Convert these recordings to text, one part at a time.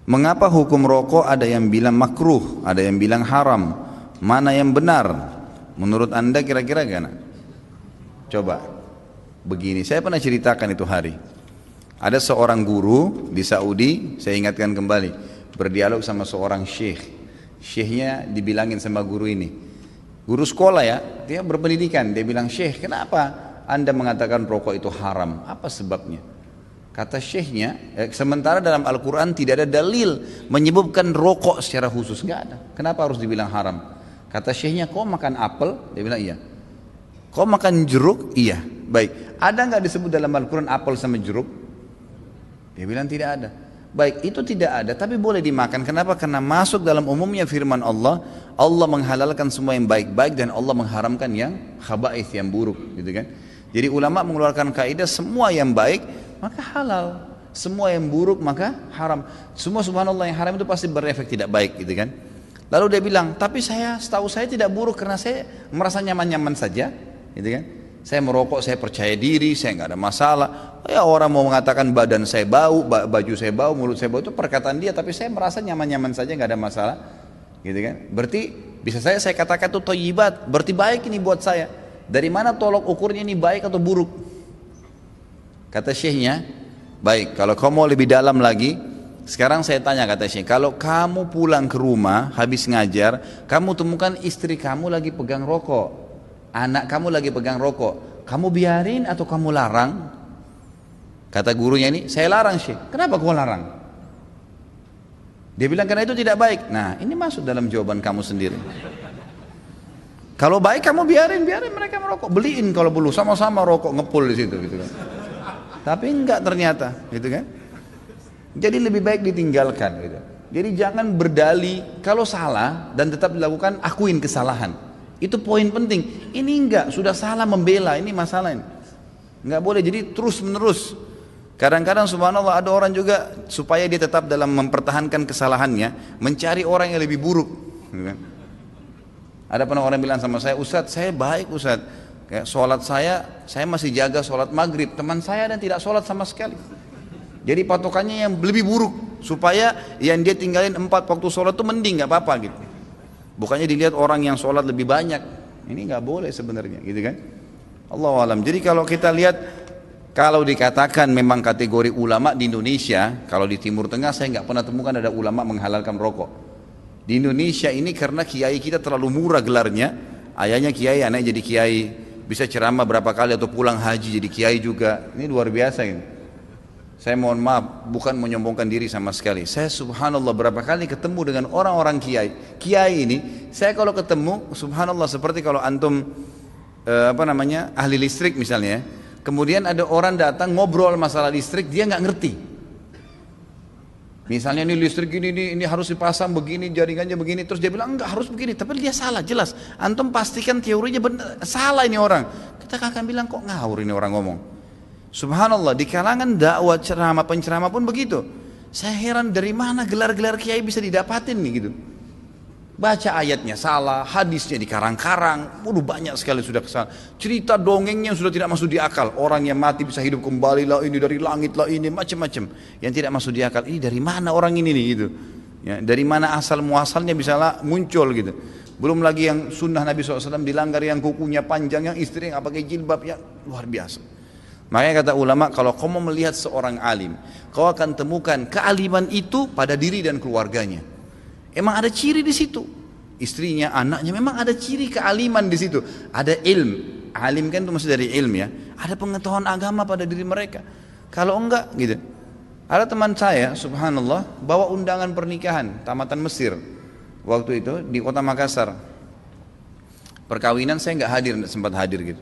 Mengapa hukum rokok ada yang bilang makruh, ada yang bilang haram? Mana yang benar? Menurut anda kira-kira gimana? Coba, begini, saya pernah ceritakan itu hari. Ada seorang guru di Saudi, saya ingatkan kembali, berdialog sama seorang syekh. Syekhnya dibilangin sama guru ini, guru sekolah ya, dia berpendidikan, dia bilang, syekh, kenapa anda mengatakan rokok itu haram? Apa sebabnya? Kata syekhnya, sementara dalam Al-Quran tidak ada dalil menyebutkan rokok secara khusus, nggak ada. Kenapa harus dibilang haram? Kata syekhnya, kau makan apel? Dia bilang iya. Kau makan jeruk? Iya. Baik, ada nggak disebut dalam Al-Quran apel sama jeruk? Dia bilang tidak ada. Baik, itu tidak ada, tapi boleh dimakan. Kenapa? Karena masuk dalam umumnya firman Allah, Allah menghalalkan semua yang baik-baik dan Allah mengharamkan yang khaba'ith, yang buruk, gitu kan? Jadi ulama mengeluarkan kaidah semua yang baik maka halal, semua yang buruk maka haram. Semua subhanallah yang haram itu pasti berefek tidak baik, gitu kan? Lalu dia bilang, tapi setahu saya tidak buruk karena saya merasa nyaman-nyaman saja, gitu kan? Saya merokok, saya percaya diri, saya nggak ada masalah. Ya orang mau mengatakan badan saya bau, baju saya bau, mulut saya bau, itu perkataan dia, tapi saya merasa nyaman-nyaman saja, nggak ada masalah, gitu kan? Berarti bisa saya katakan itu thayyibat, berarti baik ini buat saya. Dari mana tolok ukurnya ini baik atau buruk? Kata syekhnya, baik, kalau kamu mau lebih dalam lagi, sekarang saya tanya, kata syekh, kalau kamu pulang ke rumah habis ngajar, kamu temukan istri kamu lagi pegang rokok, anak kamu lagi pegang rokok, kamu biarin atau kamu larang? Kata gurunya ini, saya larang syekh. Kenapa kau larang? Dia bilang karena itu tidak baik. Nah, ini masuk dalam jawaban kamu sendiri. Kalau baik kamu biarin mereka merokok, beliin kalau perlu, sama-sama rokok ngepul di situ, gitu kan. Tapi enggak ternyata, gitu kan. Jadi lebih baik ditinggalkan, gitu. Jadi jangan berdalih kalau salah dan tetap dilakukan, akuin kesalahan. Itu poin penting. Ini enggak, sudah salah membela, ini masalah ini. Enggak boleh, jadi terus menerus. Kadang-kadang subhanallah ada orang juga supaya dia tetap dalam mempertahankan kesalahannya, mencari orang yang lebih buruk, gitu kan. Ada pernah orang bilang sama saya, Ustadz saya baik Ustadz, sholat saya masih jaga sholat maghrib, teman saya dan tidak sholat sama sekali. Jadi patokannya yang lebih buruk, supaya yang dia tinggalin 4 waktu sholat itu mending, nggak apa-apa gitu. Bukannya dilihat orang yang sholat lebih banyak, ini nggak boleh sebenarnya, gitu kan? Allahu alam. Jadi kalau kita lihat, kalau dikatakan memang kategori ulama di Indonesia, kalau di Timur Tengah saya nggak pernah temukan ada ulama menghalalkan rokok. Di Indonesia ini karena kiai kita terlalu murah gelarnya, ayahnya kiai, anaknya jadi kiai, bisa ceramah berapa kali atau pulang haji jadi kiai juga. Ini luar biasa ini. Saya mohon maaf, bukan menyombongkan diri sama sekali. Saya subhanallah berapa kali ketemu dengan orang-orang kiai. Kiai ini, saya kalau ketemu subhanallah seperti kalau antum ahli listrik misalnya. Kemudian ada orang datang ngobrol masalah listrik, dia nggak ngerti. Misalnya ini listrik ini harus dipasang begini, jaringannya begini, terus dia bilang enggak harus begini, tapi dia salah jelas. Antum pastikan teorinya benar, salah ini orang. Kita akan bilang kok ngawur ini orang ngomong. Subhanallah, di kalangan dakwah ceramah penceramah pun begitu. Saya heran dari mana gelar-gelar kiai bisa didapatin nih gitu. Baca ayatnya salah, hadisnya dikarang-karang, banyak sekali sudah kesalahan. Cerita dongengnya sudah tidak masuk di akal. Orang yang mati bisa hidup kembali lah, ini dari langit lah, ini macam-macam. Yang tidak masuk di akal, ini dari mana orang ini nih gitu. Ya, dari mana asal muasalnya bisa muncul gitu. Belum lagi yang sunnah Nabi SAW dilanggar, yang kukunya panjang, yang istri yang pakai jilbab, yang luar biasa. Makanya kata ulama, kalau kau mau melihat seorang alim, kau akan temukan kealiman itu pada diri dan keluarganya. Emang ada ciri di situ, istrinya, anaknya, memang ada ciri kealiman di situ. Ada ilm, alim kan itu maksud dari ilm ya. Ada pengetahuan agama pada diri mereka. Kalau enggak, gitu. Ada teman saya, subhanallah, bawa undangan pernikahan tamatan Mesir waktu itu di kota Makassar. Perkawinan saya nggak hadir, nggak sempat hadir gitu.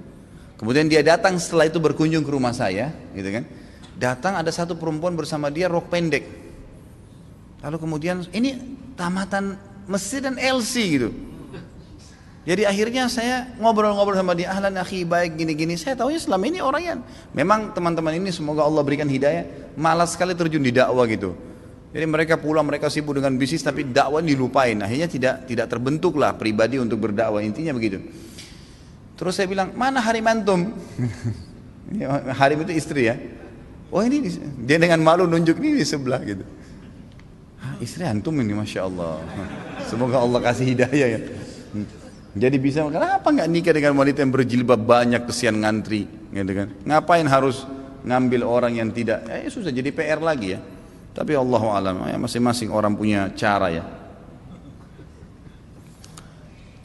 Kemudian dia datang setelah itu berkunjung ke rumah saya, gitu kan. Datang ada satu perempuan bersama dia rok pendek. Lalu kemudian ini tamatan Mesir dan LC gitu. Jadi akhirnya saya ngobrol-ngobrol sama dia, ahlan akhi, baik gini-gini. Saya tahunya selama ini orang yang memang teman-teman ini semoga Allah berikan hidayah, malas sekali terjun di dakwah gitu. Jadi mereka pulang, mereka sibuk dengan bisnis tapi dakwah dilupain. Akhirnya tidak terbentuklah pribadi untuk berdakwah, intinya begitu. Terus saya bilang, mana Harim antum? Harim itu istri ya. Oh ini dia dengan malu nunjuk ini di sebelah gitu. istri antum ini Masya Allah. Semoga Allah kasih hidayah ya. Jadi bisa, kenapa nggak nikah dengan wanita yang berjilbab banyak, kesian ngantri, gitu kan? Ngapain harus ngambil orang yang tidak? Ya susah, jadi PR lagi ya. Tapi Allahu alam, ya masing-masing orang punya cara ya.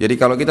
Jadi kalau kita